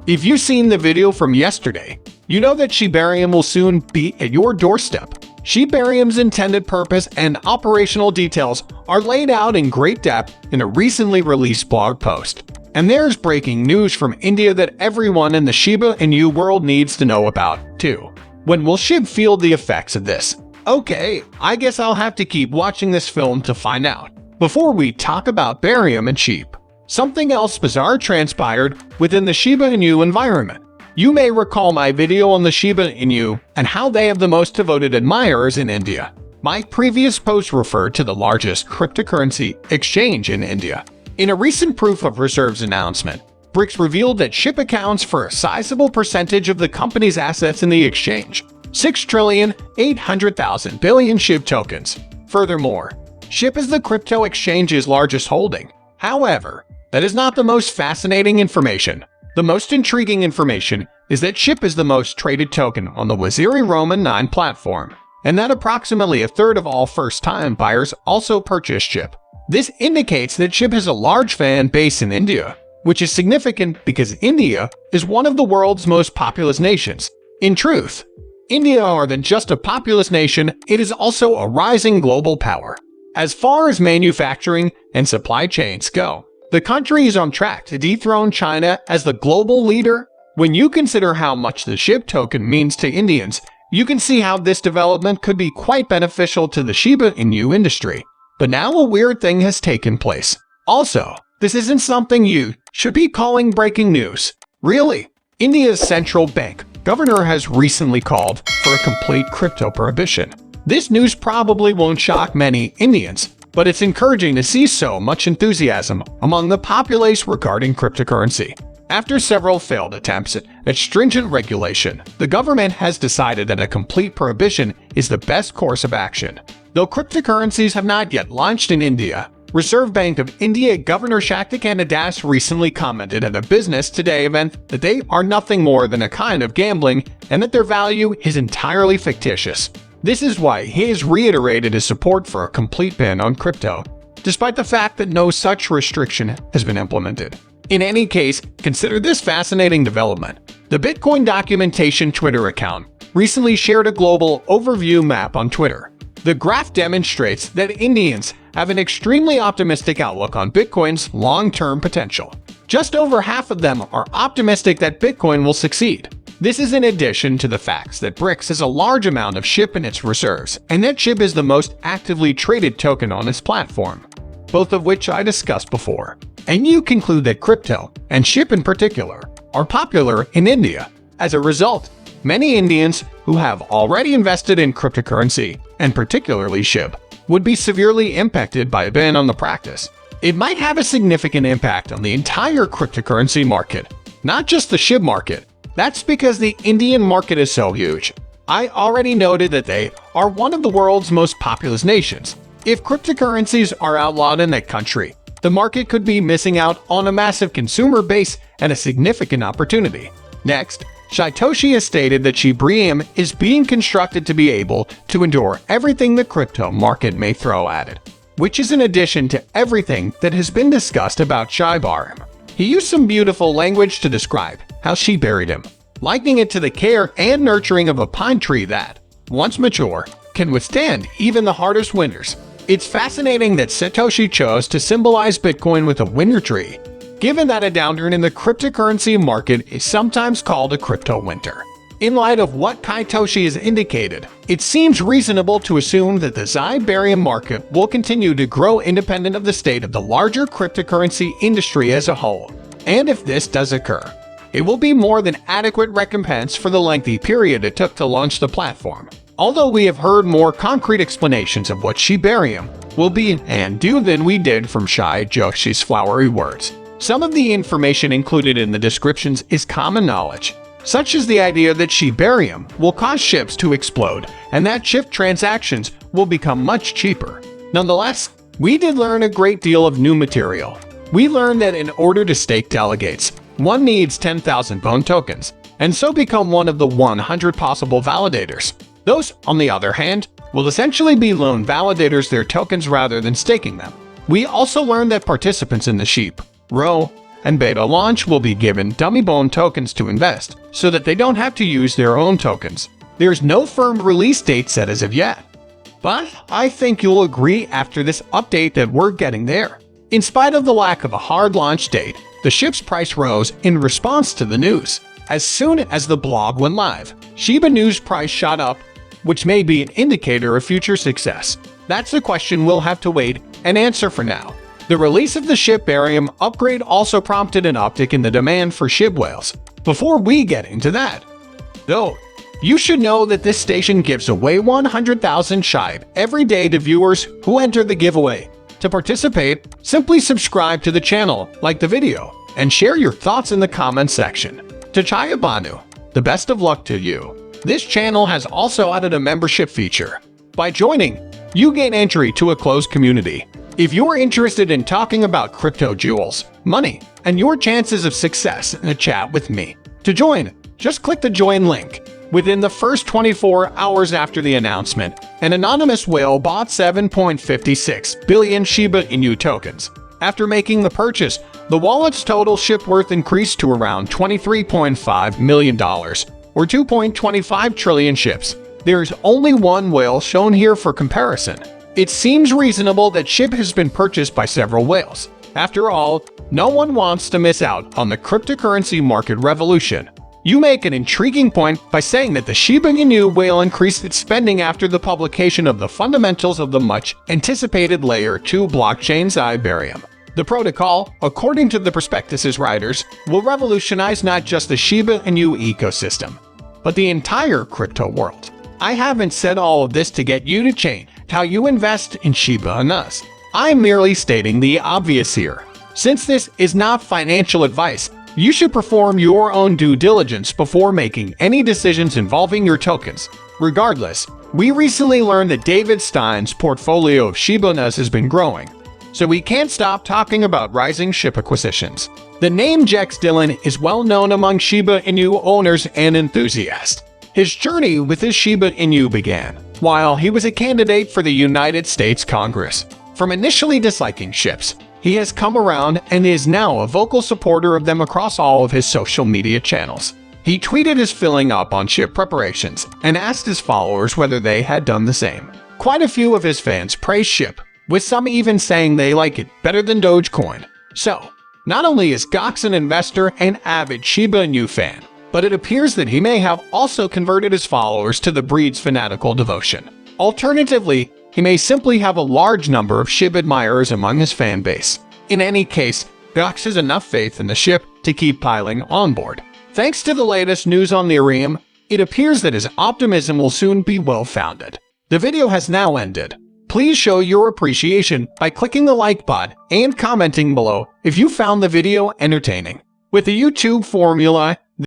If you've seen the video from yesterday, you know that Shibarium will soon be at your doorstep. Shibarium's intended purpose and operational details are laid out in great depth in a recently released blog post. And there's breaking news from India that everyone in the Shiba Inu world needs to know about, too. When will Shib feel the effects of this? Okay, I guess I'll have to keep watching this film to find out. Before we talk about barium and Shib, something else bizarre transpired within the Shiba Inu environment. You may recall my video on the Shiba Inu and how they have the most devoted admirers in India. My previous post referred to the largest cryptocurrency exchange in India. In a recent proof of reserves announcement, BRICS revealed that Shib accounts for a sizable percentage of the company's assets in the exchange, 6,800,000 billion Shib tokens. Furthermore, Shib is the crypto exchange's largest holding. However, that is not the most fascinating information. The most intriguing information is that Shib is the most traded token on the Waziri Roman 9 platform, and that approximately a third of all first-time buyers also purchase Shib. This indicates that Shib has a large fan base in India, which is significant because India is one of the world's most populous nations. In truth, India more than just a populous nation, it is also a rising global power. As far as manufacturing and supply chains go, the country is on track to dethrone China as the global leader. When you consider how much the Shib token means to Indians, you can see how this development could be quite beneficial to the Shiba Inu industry. But now a weird thing has taken place. Also, this isn't something you should be calling breaking news. Really, India's central bank governor has recently called for a complete crypto prohibition. This news probably won't shock many Indians, but it's encouraging to see so much enthusiasm among the populace regarding cryptocurrency. After several failed attempts at stringent regulation, the government has decided that a complete prohibition is the best course of action. Though cryptocurrencies have not yet launched in India, Reserve Bank of India Governor Shaktikanta Das recently commented at a Business Today event that they are nothing more than a kind of gambling and that their value is entirely fictitious. This is why he has reiterated his support for a complete ban on crypto, despite the fact that no such restriction has been implemented. In any case, consider this fascinating development. The Bitcoin Documentation Twitter account recently shared a global overview map on Twitter. The graph demonstrates that Indians have an extremely optimistic outlook on Bitcoin's long-term potential. Just over half of them are optimistic that Bitcoin will succeed. This is in addition to the facts that BRICS has a large amount of Shib in its reserves, and that Shib is the most actively traded token on its platform, both of which I discussed before. And you conclude that crypto, and Shib in particular, are popular in India. As a result, many Indians who have already invested in cryptocurrency, and particularly Shib, would be severely impacted by a ban on the practice. It might have a significant impact on the entire cryptocurrency market, not just the Shib market. That's because the Indian market is so huge. I already noted that they are one of the world's most populous nations. If cryptocurrencies are outlawed in that country, the market could be missing out on a massive consumer base and a significant opportunity. Next, Satoshi has stated that Shibarium is being constructed to be able to endure everything the crypto market may throw at it, which is in addition to everything that has been discussed about Shibarium. He used some beautiful language to describe how she buried him, likening it to the care and nurturing of a pine tree that, once mature, can withstand even the hardest winters. It's fascinating that Satoshi chose to symbolize Bitcoin with a winter tree, given that a downturn in the cryptocurrency market is sometimes called a crypto winter. In light of what Satoshi has indicated, it seems reasonable to assume that the Shibarium market will continue to grow independent of the state of the larger cryptocurrency industry as a whole. And if this does occur, it will be more than adequate recompense for the lengthy period it took to launch the platform. Although we have heard more concrete explanations of what Shibarium will be and do than we did from Satoshi's flowery words, some of the information included in the descriptions is common knowledge, such as the idea that Shibarium will cause ships to explode and that ship transactions will become much cheaper. Nonetheless, we did learn a great deal of new material. We learned that in order to stake delegates, one needs 10,000 bone tokens, and so become one of the 100 possible validators. Those, on the other hand, will essentially be loan validators their tokens rather than staking them. We also learned that participants in the Shib, Row, and beta launch will be given dummy bone tokens to invest, so that they don't have to use their own tokens. There's no firm release date set as of yet, but I think you'll agree after this update that we're getting there. In spite of the lack of a hard launch date, the Shib's price rose in response to the news. As soon as the blog went live, Shiba Inu's price shot up, which may be an indicator of future success. That's the question we'll have to wait and answer for now. The release of the Shibarium upgrade also prompted an uptick in the demand for Shib whales. Before we get into that, though, you should know that this station gives away 100,000 Shib every day to viewers who enter the giveaway. To participate, simply subscribe to the channel, like the video, and share your thoughts in the comments section. To Shiba Inu, the best of luck to you. This channel has also added a membership feature. By joining, you gain entry to a closed community. If you're interested in talking about crypto jewels, money, and your chances of success in a chat with me, to join, just click the join link. Within the first 24 hours after the announcement, an anonymous whale bought 7.56 billion Shiba Inu tokens. After making the purchase, the wallet's total SHIB worth increased to around $23.5 million, or 2.25 trillion SHIBs. There's only one whale shown here for comparison. It seems reasonable that Shib has been purchased by several whales. After all, no one wants to miss out on the cryptocurrency market revolution. You make an intriguing point by saying that the Shiba Inu whale increased its spending after the publication of the fundamentals of the much-anticipated Layer 2 blockchain Shibarium. The protocol, according to the prospectus's writers, will revolutionize not just the Shiba Inu ecosystem, but the entire crypto world. I haven't said all of this to get you to change how you invest in Shiba Inus. I'm merely stating the obvious here. Since this is not financial advice, you should perform your own due diligence before making any decisions involving your tokens. Regardless, we recently learned that David Stein's portfolio of Shiba Inus has been growing, so we can't stop talking about rising SHIB acquisitions. The name Jex Dillon is well known among Shiba Inu owners and enthusiasts. His journey with his Shiba Inu began while he was a candidate for the United States Congress. From initially disliking SHIBs, he has come around and is now a vocal supporter of them across all of his social media channels. He tweeted his filling up on SHIB preparations and asked his followers whether they had done the same. Quite a few of his fans praised SHIB, with some even saying they like it better than Dogecoin. So, not only is Gox an investor and avid Shiba Inu fan, but it appears that he may have also converted his followers to the breed's fanatical devotion. Alternatively, he may simply have a large number of SHIB admirers among his fan base. In any case, Gox has enough faith in the SHIB to keep piling on board. Thanks to the latest news on the Ethereum, it appears that his optimism will soon be well-founded. The video has now ended. Please show your appreciation by clicking the like button and commenting below if you found the video entertaining. With the YouTube formula,